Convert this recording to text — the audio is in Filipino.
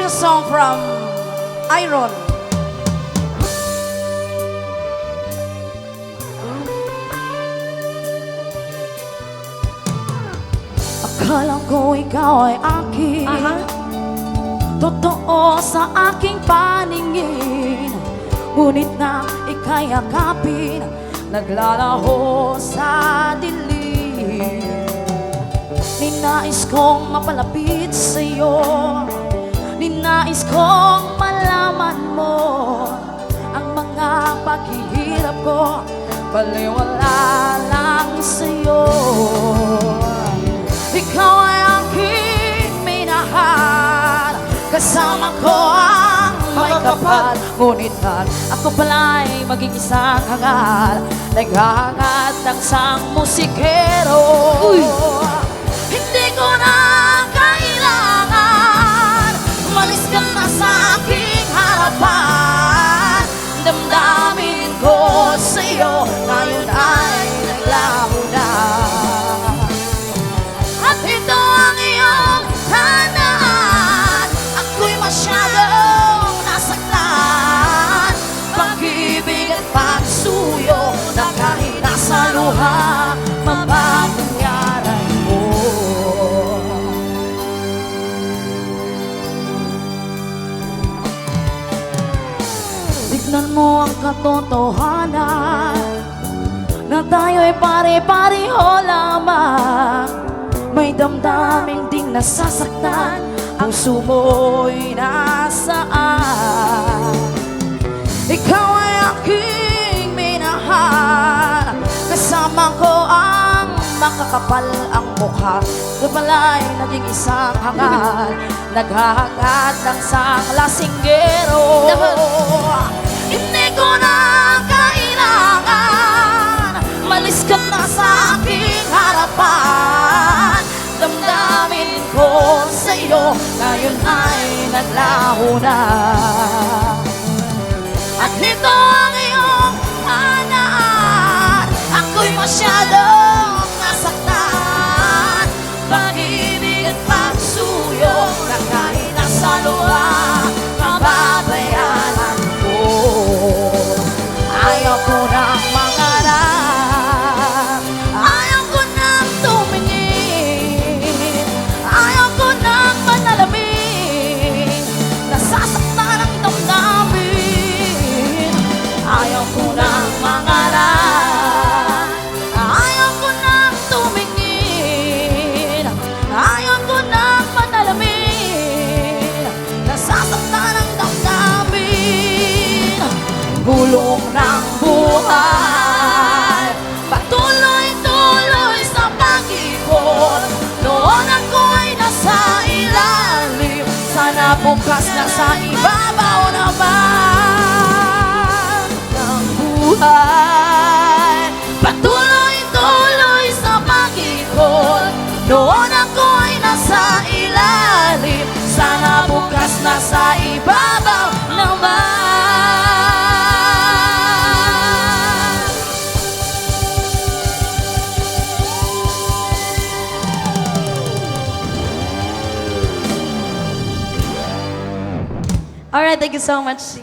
new song from Iron. Akala ko ikaw ay akin, totoo sa aking paningin. Ngunit na ika'y akapin, naglalaho sa dilim. Ninais kong mapalapit sa'yo, ninais kong malaman mo ang mga paghihirap ko, baliwala lang sa'yo. Ikaw ay aking minahal, kasama ko ang may kapal. Ngunit ako pala'y maging isang hangal, naghahangad ng isang musikero. Hindi ko na kailangan, umalis ka na sa aking harapan. Damdamin ko sa'yo, ngayon ay naglaho na. At ito ang iyong handaan, ako'y masyadong nasaktan. Pag-ibig at pagsuyo na kahit nasa luha, mapapangyaran mo. Tignan mo ang katotohanan na tayo'y pare-pareho lamang. May damdaming ding nasasaktan, puso mo'y nasaan. Ikaw ay aking minahal, kasama ko ang makakapal ang mukha. Ito pala'y naging isang hangal, naghahangad ng isang lasinggero. Hindi ko na kailangan, malis ka na sa aking harapan. Damdamin ko sa'yo, ngayon ay naglaho na. At nito ang iyong hanaan, ako'y masyadong nasaktan. Pag-ibig at pagsuyo na kahit nasa luha, mababayaran ko. Ayaw ko nang mangarap, ayaw ko nang tumingin, ayaw ko nang manalamin, nasasaktan ang damdamin. Ayaw ko nang mangarap, ayaw ko nang tumingin, ayaw ko nang manalamin, nasasaktan ang damdamin. Bulong ng buhay, patuloy-tuloy sa pag-ikot. Noon ako ay nasa ilalim, sana bukas nasa ibabaw naman ng buhay. Patuloy-tuloy sa pag-ikot. Noon ako ay nasa ilalim, sana bukas nasa ibabaw naman. Alright, thank you so much.